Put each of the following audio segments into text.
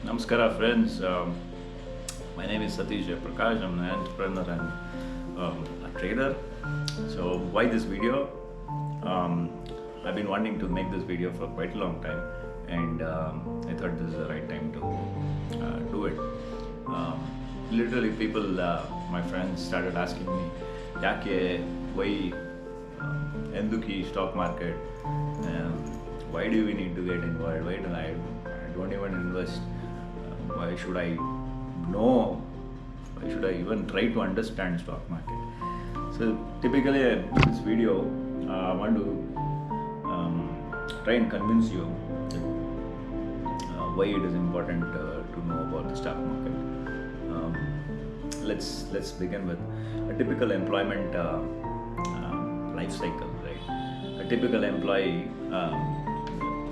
Namaskara, friends. My name is Satish Prakash. I'm an entrepreneur and a trader. So, why this video? Um, I've been wanting to make this video for quite a long time, and I thought this is the right time to do it. Um, Literally, people, my friends, started asking me, "Yake, why Enduki stock market? Why do we need to get involved? Why do I don't even invest? Why should I know? Why should I even try to understand stock market?" So typically, this video, I want to try and convince you why it is important to know about the stock market. Let's begin with a typical employment life cycle, right? A typical employee,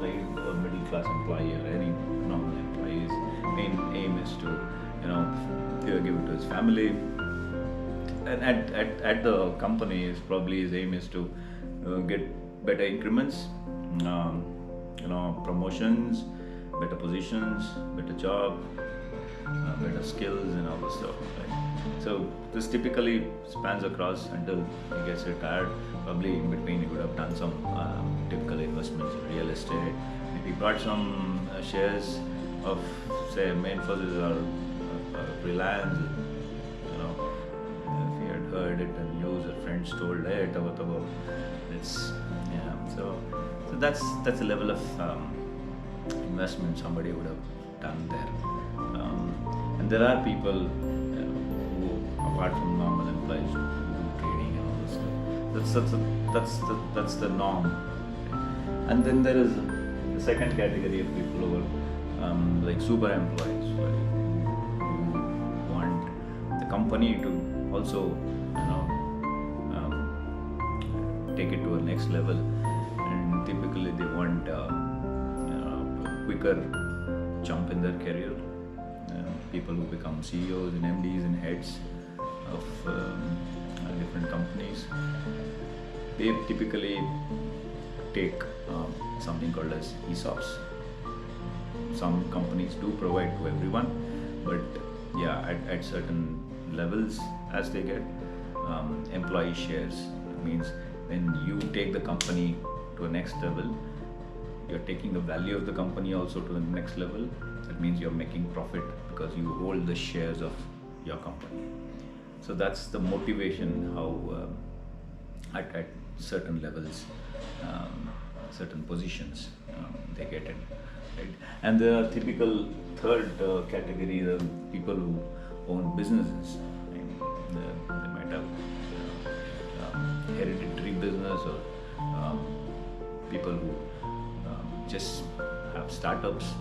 right, or middle class employee or any normal employee's main aim is to, give it to his family, and at the company is probably his aim is to get better increments, promotions, better positions, better job, better skills and all this stuff, right? So this typically spans across until he gets retired. Probably in between he would have done some typical investments in real estate. Maybe bought some shares of, say, Mainfosys or Reliance. If he had heard it and news or friends told, hey, tabo. It's yeah. So that's a level of investment somebody would have done there. And there are people who, apart from normal employees, who do trading and all this stuff. That's the norm. And then there is the second category of people who are like super employees, right, who want the company to also, take it to a next level, and typically they want a quicker jump in their career. People who become CEOs and MDs and heads of different companies, they typically take something called as ESOPs. Some companies do provide to everyone, but yeah, at certain levels, as they get employee shares, it means when you take the company to a next level, you're taking the value of the company also to the next level. That means you're making profit because you hold the shares of your company. So that's the motivation how at certain levels, certain positions, they get in, right? And the typical third category, the people who own businesses. They might have hereditary business, or people who just have startups.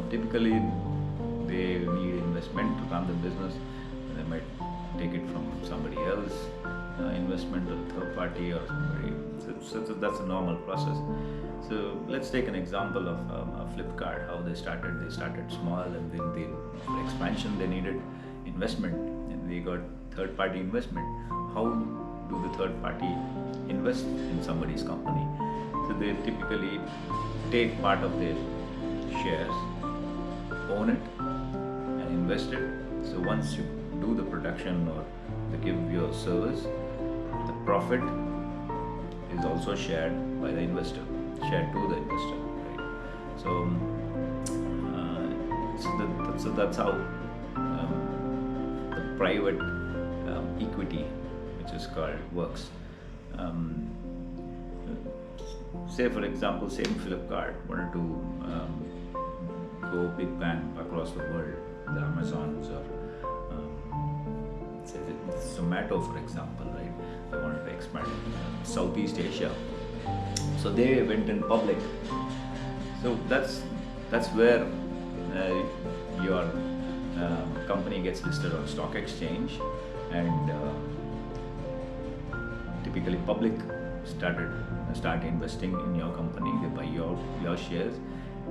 Typically, they need investment to run the business. They might take it from somebody else, investment or third party or somebody. So that's a normal process. So let's take an example of Flipkart. How they started. They started small, and then for expansion they needed investment, and they got third party investment. How do the third party invest in somebody's company? So they typically take part of their shares, own it, and invest it. So once you do the production or they give your service, the profit is also shared by the investor, shared to the investor, right? So that's how the private equity, which is called, works. Say for example, same Flipkart wanted to go big bang across the world, the Amazons or say Zomato, for example, right? They wanted to expand in Southeast Asia, so they went in public. So that's where your company gets listed on stock exchange, and typically public start investing in your company. They buy your shares,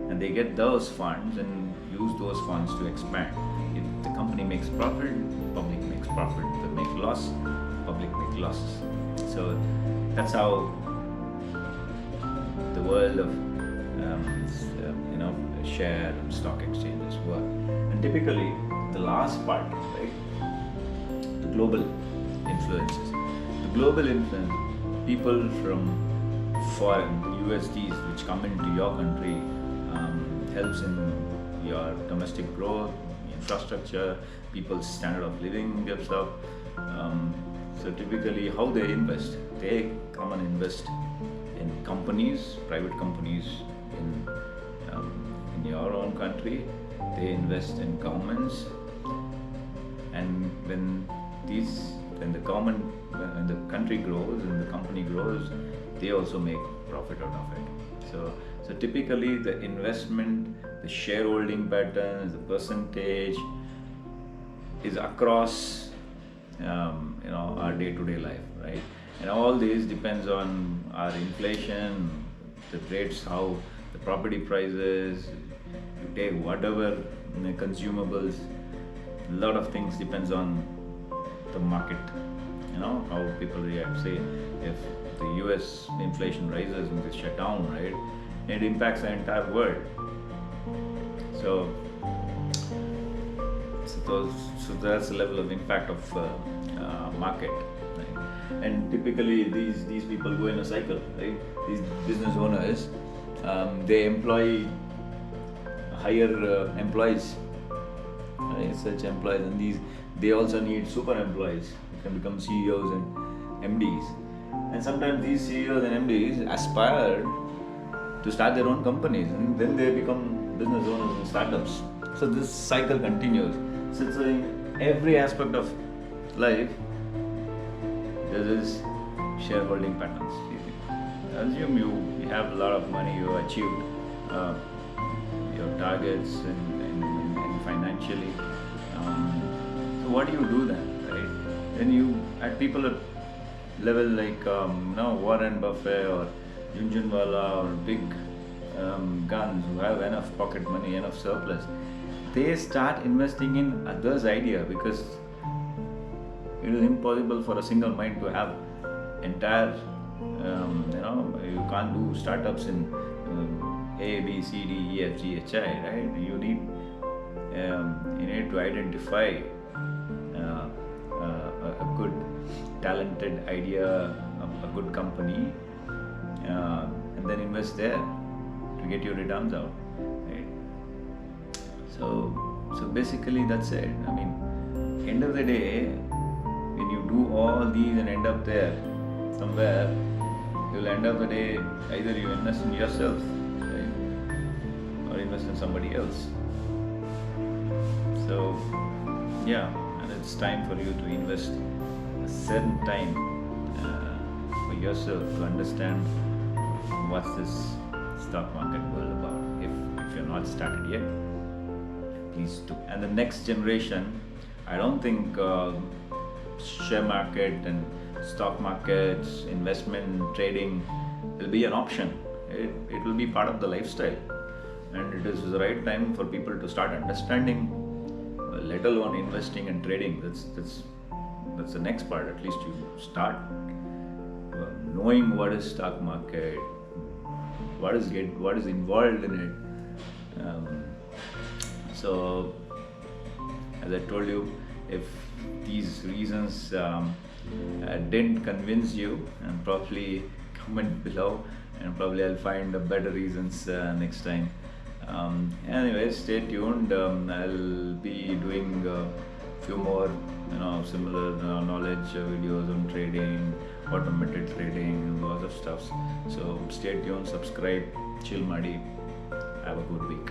and they get those funds and use those funds to expand. If the company makes profit, public makes profit. If they make loss, public makes losses. So that's how the world of share and stock exchanges work. And typically, the last part, right, the global influences. The global influence, people from foreign, USDs, which come into your country, helps in your domestic growth, infrastructure, people's standard of living gets up. So typically, how they invest, they come and invest in companies, private companies in your own country. They invest in governments, and when the country grows and the company grows, they also make profit out of it. So typically, the investment, the shareholding patterns, the percentage is across our day-to-day life, right? And all this depends on our inflation, the rates, how the property prices, you take whatever consumables, a lot of things depends on the market, how people react. Say if the US inflation rises and they shut down, right, it impacts the entire world. So that's the level of impact of market, right? And typically these people go in a cycle, right? These business owners, they employ higher employees, right? Such employees, and they also need super employees who can become CEOs and MDs. And sometimes these CEOs and MDs aspire to start their own companies, and then they become business owners and startups. So this cycle continues. So in every aspect of life, there is shareholding patterns. Assume you have a lot of money, you achieved your targets and financially. So what do you do then, right? Then you, at people at level like Warren Buffett or Junjunwala or big guns who have enough pocket money, enough surplus, they start investing in others' idea, because it is impossible for a single mind to have entire, you can't do startups in A, B, C, D, E, F, G, H, I, right? You need to identify a good, talented idea, a good company, and then invest there to get your returns out, right? So basically that's it. I mean, end of the day, when you do all these and end up there somewhere, you'll end up the day either you invest in yourself, right, or invest in somebody else. So yeah, and it's time for you to invest a certain time for yourself to understand what's this stock market world about. If you're not started yet, please do. And the next generation, I don't think share market and stock markets, investment, trading will be an option. It will be part of the lifestyle, and it is the right time for people to start understanding, let alone investing and trading. That's the next part. At least you start knowing what is stock market, what is involved in it. So as I told you, if these reasons didn't convince you, and probably comment below, and probably I'll find better reasons next time. Anyways, stay tuned. I'll be doing a few more similar knowledge videos on trading, automated trading, and lots of stuff. So stay tuned, subscribe, chill Madi. Have a good week.